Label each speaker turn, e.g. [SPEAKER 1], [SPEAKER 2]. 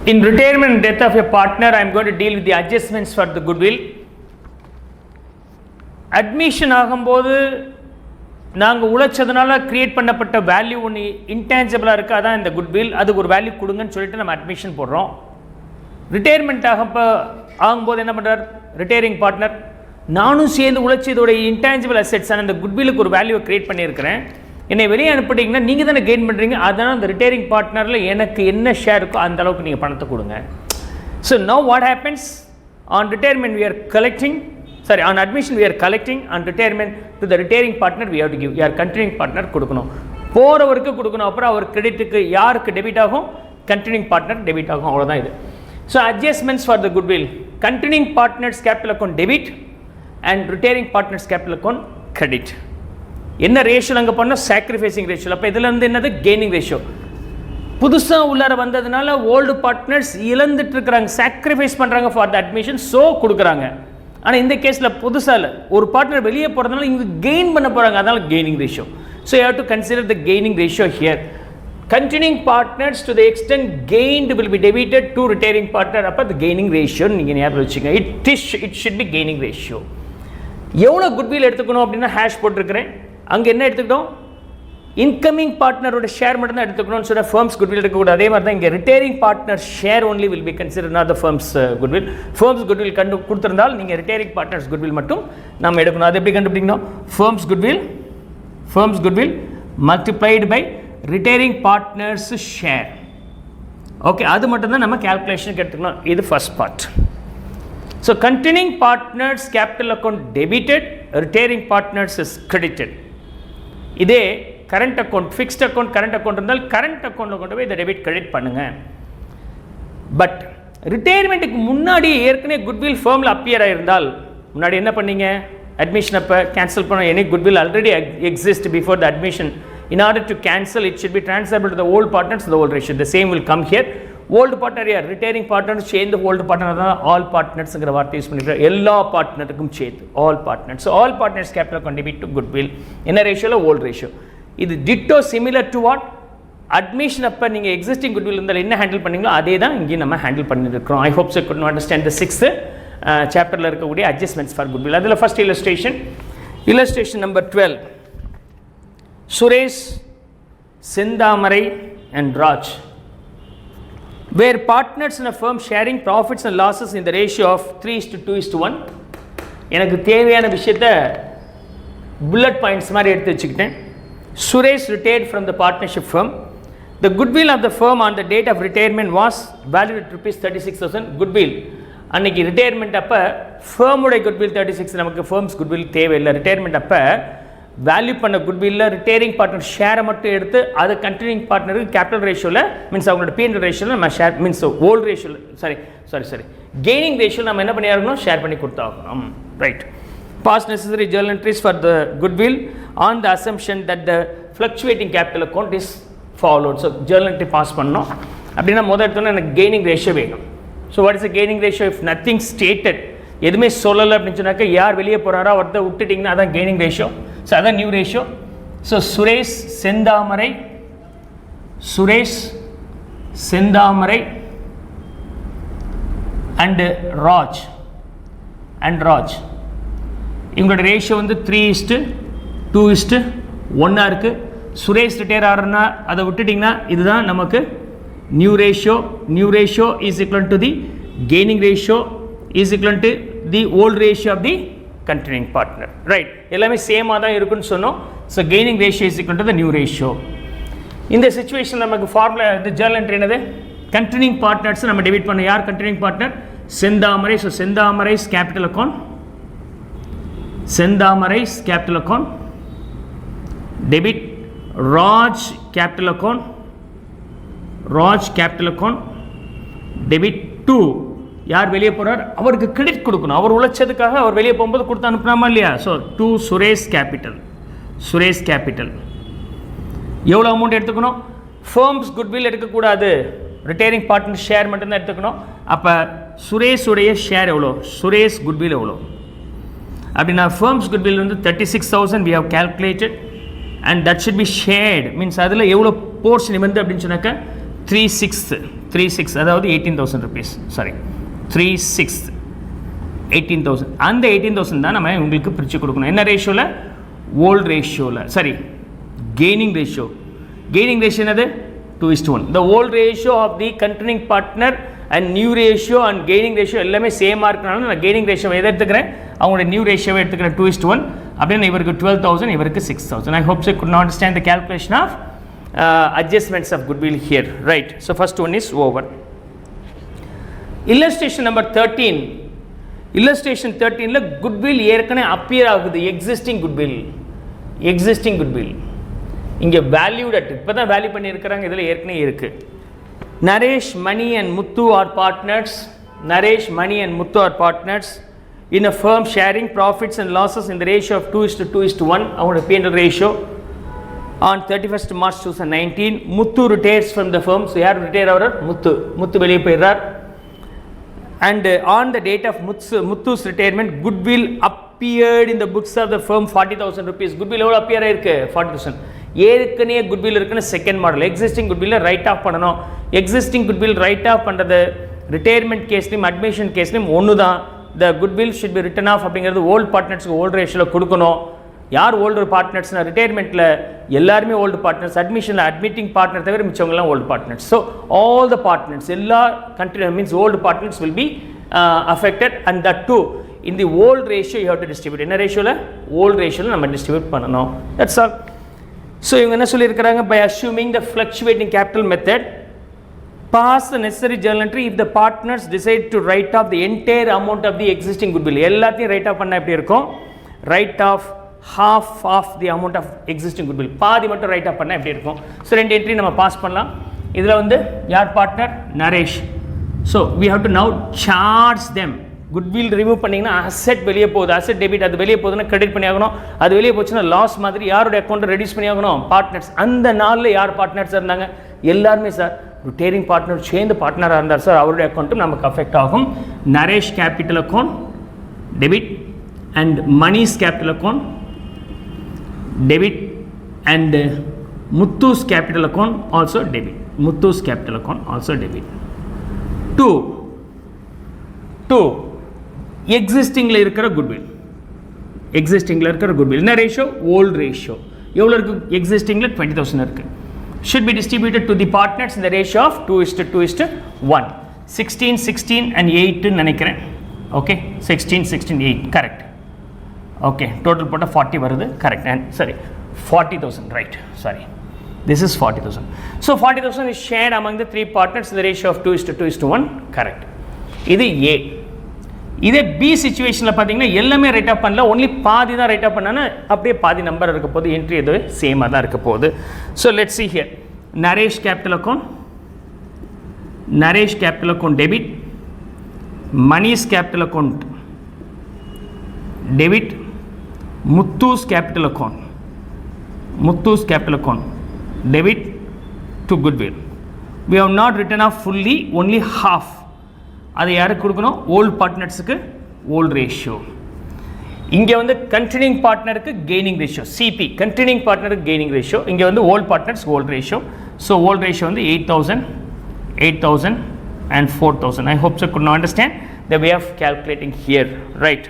[SPEAKER 1] In retirement and death of a partner, I am going to deal with the adjustments for the goodwill. Admission ஆகும்போது நாங்கள் உழைச்சதுனால create பண்ணப்பட்ட value ஒன்று இன்டேஞ்சபிளாக இருக்குது, அதான் இந்த குட்வில். அதுக்கு ஒரு வேல்யூ கொடுங்கன்னு சொல்லிட்டு நம்ம அட்மிஷன் போடுறோம். ரிட்டையர்மெண்ட் ஆகும்போது என்ன பண்ணுறார் ரிட்டையரிங் பார்ட்னர், நானும் சேர்ந்து உழைச்சி இதோடைய இன்டேஞ்சபிள் அசெட்ஸ் அந்த குட்வில்லுக்கு ஒரு வேல்யூவை கிரியேட் பண்ணியிருக்கிறேன், என்னை வெளியே அனுப்பிட்டீங்கன்னா நீங்கள் தானே கெயின் பண்ணுறீங்க, அதனால் அந்த ரிட்டையரிங் பார்ட்னரில் எனக்கு என்ன ஷேர் இருக்கோ அந்த அளவுக்கு நீங்கள் பணத்தை கொடுங்க. So now what happens on retirement we are collecting, sorry, on admission we are collecting, on retirement to the retiring partner we have to give, யார் கண்டினியூங் பார்ட்னர் கொடுக்கணும், போகிறவருக்கு கொடுக்கணும். அப்புறம் அவர் கிரெடிட்டுக்கு யாருக்கு டெபிட் ஆகும், கண்டினியூங் பார்ட்னர் டெபிட் ஆகும், அவ்வளோதான் இது. So adjustments for the goodwill, continuing partners capital account debit and retiring partners capital account credit. என்ன ரேஷியோ அங்கே பண்ணோம், சாக்ரிஃபைசிங் ரேஷியோ. அப்போ இதில் வந்து என்னது கெய்னிங் ரேஷியோ. புதுசாக உள்ளார வந்ததுனால ஓல்டு பார்ட்னர்ஸ் இழந்துட்டு இருக்கிறாங்க, சாக்ரிஃபைஸ் பண்ணுறாங்க ஃபார் த அட்மிஷன், ஸோ கொடுக்குறாங்க. ஆனால் இந்த கேஸில் புதுசாக ஒரு பார்ட்னர் வெளியே போகிறதுனால இங்கே கெயின் பண்ண போகிறாங்க, அதனால் gaining ratio. So you have to consider the gaining ratio here. Continuing partners to the extent gained will be debited to retiring partner. அப்போ த கெய்னிங் ரேஷியோ நீங்கள் ஞாபகம் வச்சுங்க. It should be gaining ratio. எவ்வளோ goodwill எடுத்துக்கணும் அப்படின்னா hash போட்டிருக்கிறேன். அங்கே என்ன எடுத்துக்கிட்டோம், இன்கமிங் பார்ட்னரோட ஷேர் மட்டும் தான் எடுத்துக்கணும்னு சொன்னால் ஃபர்ம்ஸ் குட்வில் எடுக்கக்கூடாது. அதே மாதிரி தான் இங்கே retiring partner share only will be consider, not the firm's goodwill. Firm's goodwill கொடுத்துருந்தால் நீங்கள் ரிட்டையரிங் பார்ட்னர்ஸ் குட்வில் மட்டும் நம்ம எடுக்கணும். அது எப்படி கண்டுபிடிக்கணும், firm's goodwill multiplied by retiring partner's share. Okay, அது மட்டும் தான் நம்ம கேல்குலேஷனுக்கு எடுத்துக்கணும். இது first part. So continuing partners capital account debited, retiring partners is credited. இதே current account, fixed account, current account இருந்தால் கரண்ட் அக்கௌண்ட்டில் கொண்டு போய் இதை டெபிட் கிரெடிட் பண்ணுங்கள். பட் ரிட்டையர்மெண்ட்டுக்கு முன்னாடி ஏற்கனவே குட்வில் ஃபர்மில் அப்பியர் ஆகிருந்தால், முன்னாடி என்ன பண்ணீங்க, அட்மிஷன் அப்போ கேன்சல் பண்ண, any goodwill already exist before the admission. In order to cancel, it should be transferable to the old partners, the old ratio. The same will come here. Old partner here, retiring partners change the old partner, all partners ங்கிற வார்த்தை use பண்ணிக்கிறோம். எல்லா பார்ட்னருக்கும் சேர்த்து all partners. So all partners capital contribute to goodwill. என்ன ரேஷியோல, old ratio. இது ditto similar to what, admission அப்போ நீங்கள் existing goodwill இருந்தால் என்ன ஹேண்டில் பண்ணீங்களோ அதே தான் இங்கே நம்ம ஹேண்டில் பண்ணியிருக்கிறோம். I hope so good understand the 6th சாப்டரில் இருக்கக்கூடிய அட்ஜஸ்ட்மெண்ட்ஸ் ஃபார் குட்வில். அதில் first illustration number 12. Suresh, Senthamarai and Raj were partners in a firm sharing profits and losses in the ratio of 3:2:1. எனக்கு தேவையான விஷயத்தை புல்லட் பாயிண்ட்ஸ் மாதிரி எடுத்து வச்சுக்கிட்டேன். Suresh retired from the partnership firm. The goodwill of the firm on the date of retirement was valued at ₹36,000. goodwill அன்னைக்கு retirement அப்போ ஃபேர்முடைய goodwill 36, நமக்கு firms goodwill தேவையில்லை. ரிட்டையர்மெண்ட் அப்போ வேல்யூ பண்ண குட்வில்ல ரிட்டையரிங் பார்ட்னர் ஷேரை மட்டும் எடுத்து அது கண்டினியூங் பார்ட்னருக்கு கேபிட்டல் ரேஷியோவில், மீன்ஸ் அவங்களோட பிஎன்எல் ரேஷியோவில் நம்ம ஷேர், மீன்ஸ் ஓல்டு ரேஷியோவில், சாரி கெய்னிங் ரேஷியோவில் நம்ம என்ன பண்ணியாகணும், ஷேர் பண்ணி கொடுத்தாகணும். Right. Pass necessary journal entries for the goodwill on the assumption that the fluctuating capital account is followed. So journal entry pass பண்ணோம் அப்படின்னா முதல் எடுத்தோன்னா எனக்கு கெய்னிங் ரேஷியோ வேணும். So what is the gaining ratio? If nothing stated, எதுவுமே சொல்லலை அப்படின்னு சொன்னாக்கா, யார் வெளியே போகிறாரோ அவர்கிட்ட விட்டுட்டிங்கன்னா அதான் கெய்னிங் ரேஷியோ. ஸோ அதான் new ratio. So Suresh Senthamarai and Raj இவங்களோட ரேஷியோ வந்து 3:2:1 இருக்குது. சுரேஷ் ரிட்டையர் ஆகிறனா அதை விட்டுட்டிங்கன்னா இதுதான் நமக்கு new ratio is equal to the gaining ratio is equal to the old ratio of the continuing partner. Right, எல்லாமே சேமாக தான் இருக்குன்னு சொன்னோம். So gaining ratio is equal to the new ratio. இந்த சிச்சுவேஷன் நமக்கு ஃபார்முலா இது ஜேர்னல் என்ட்ரி என்னது, continuing partners நம்ம டெபிட் பண்ணோம். யார் continuing partner? Senthamarai. So Senthamarai's capital account debit Raj capital account debit to யார் வெளியே போகிறார் அவருக்கு கிரெடிட் கொடுக்கணும். அவர் உழைச்சதுக்காக அவர் வெளியே போகும்போது கொடுத்து அனுப்பினாமா இல்லையா? ஸோ டு சுரேஷ் கேபிட்டல் எவ்வளோ அமௌண்ட் எடுத்துக்கணும்? ஃபர்ம்ஸ் குட்வில் எடுக்கக்கூடாது, ரிட்டையரிங் பார்ட்னர் ஷேர் மட்டும்தான் எடுத்துக்கணும். அப்போ சுரேஷுடைய ஷேர் எவ்வளோ, சுரேஷ் குட்வில் எவ்வளோ அப்படின்னா, ஃபர்ம்ஸ் குட்வில் வந்து 36,000 we have calculated and that should be shared, means அதில் எவ்வளோ போர்ஷன் வந்து அப்படின்னு சொன்னாக்கா 3/6 36 அதாவது 18,000 rupees சாரி 36 18,000 அந்த 18,000 தான் நம்ம உங்களுக்கு பிரித்து கொடுக்கணும் என்ன ரேஷியோவில் ஓல்டு ரேஷியோவில் சரி கெய்னிங் ரேஷியோ என்னது 2:1 the old ratio of the continuing partner and new ratio and gaining ratio எல்லாமே சேமாக இருக்கனால நான் gaining ratio எதை எடுத்துக்கிறேன் அவங்களோட நியூ ரேஷியோவை எடுத்துக்கிறேன் 2:1 அப்படின்னு இவருக்கு 12,000 இவருக்கு 6,000 I hope you could not understand the calculation of adjustments of goodwill here right so first one is over illustration number 13 illustration 13ல goodwill ஏற்கனவே appear ஆகுது existing goodwill இங்கே வேல்யூட் அட் இப்போ தான் வேல்யூ பண்ணியிருக்கிறாங்க இதில் ஏற்கனவே இருக்குது Naresh Mani and Muthu are partners in a firm sharing profits and losses in the ratio of 2:1 அவங்களோட P&L ratio on 31st March 2019 Muthu retires from the firm so யார் ரிட்டையர் ஆகிறார் முத்து வெளியே போயிடுறார் and on the date of Muthu's retirement goodwill appeared in the books of the firm 40,000 rupees goodwill எவ்வளோ appear ஆயிருக்கு 40,000 ஏற்கனவே goodwill இருக்குன்னு second model existing குட்வில்ல write off பண்ணணும் எக்ஸிஸ்டிங் குட்வில் ரைட் ஆஃப் பண்ணுறது ரிட்டையர்மெண்ட் கேஸ்லையும் அட்மிஷன் கேஸ்லையும் ஒன்று தான் the goodwill should be written off அப்படிங்கிறது ஓல்டு பார்ட்னர்ஸ்க்கு ஓல்டு ரேஷியோவில் கொடுக்கணும் யார் ஓல்டு பார்ட்னர்ஸ்னா ரிட்டையர்மெண்ட்டில் எல்லாருமே ஓல்டு பார்ட்னர்ஸ் அட்மிஷனில் அட்மிட்டிங் பார்ட்னர் தவிர மிச்சவங்கலாம் old partners so all the partners எல்லா கண்ட்ரி means old partners will be affected and that too in the old ratio you have to distribute என்ன ரேஷியோவில் ஓல்டு ரேஷியோவில் நம்ம டிஸ்ட்ரிபியூட் பண்ணணும் தட்ஸ் ஆல் ஸோ இவங்க என்ன சொல்லியிருக்கிறாங்க by assuming the fluctuating capital method pass the necessary journal entry if the partners decide to write off the entire amount of the existing goodwill எல்லாத்தையும் write off பண்ணால் எப்படி இருக்கும் write off half of the amount of existing goodwill பாதி மட்டும் right off பண்ணால் எப்படி இருக்கும் so ரெண்டு என்ட்ரி நம்ம பாஸ் பண்ணலாம் இதில் வந்து யார் partner Naresh so we have to now charge them goodwill remove பண்ணிங்கன்னா அசெட் வெளியே போகுது அசெட் டெபிட் அது வெளியே போகுதுன்னா கிரெடிட் பண்ணி ஆகணும் அது வெளியே போச்சுன்னா லாஸ் மாதிரி யாரோட அக்கௌண்ட்டை ரெடியூஸ் பண்ணி ஆகணும் பார்ட்னர்ஸ் அந்த நாளில் யார் பார்ட்னர்ஸ் இருந்தாங்க எல்லாருமே சார் ரிட்டையரிங் பார்ட்னர் சேர்ந்து பார்ட்னராக இருந்தார் சார் அவருடைய அக்கௌண்ட்டும் நமக்கு அஃபெக்ட் ஆகும் Naresh capital account debit and Mani's capital account debit and Muthu's capital account also debit Muthu's capital account also debit to எக்ஸிஸ்டிங்கில் இருக்கிற குட்வில் என்ன ரேஷியோ ஓல்டு ரேஷியோ எவ்வளோ இருக்குது எக்ஸிஸ்டிங்கில் 20,000 இருக்குது should be distributed to the partners in the ratio of 2:1 16 and 8 நினைக்கிறேன் okay 16 8 correct okay total போட்டால் 40 வருது correct and சரி 40,000 right sorry this is 40,000 so 40,000 is shared among the three partners in the ratio of 2:1 correct இது A இதே B சிச்சுவேஷனில் பார்த்தீங்கன்னா எல்லாமே right of பண்ணல only பாதி தான் ரைட் ஆஃப் பண்ணானா அப்படியே பாதி நம்பர் இருக்க போது என்ட்ரி எதுவே சேமாக தான் இருக்க போகுது so let see here Naresh capital account debit Mani's capital account debit Muthu's capital account debit to goodwill we have not written off fully only half அதை யாருக்கு கொடுக்கணும் ஓல்டு பார்ட்னர்ஸுக்கு ஓல்டு ரேஷியோ இங்கே வந்து கண்டினியூங் பார்ட்னருக்கு கெய்னிங் ரேஷியோ சிபி கண்டினியூங் பார்ட்னருக்கு கெய்னிங் ரேஷியோ இங்கே வந்து old partners old ratio so old ratio வந்து 8,000 and 4,000 I hope you could not understand the way of calculating here right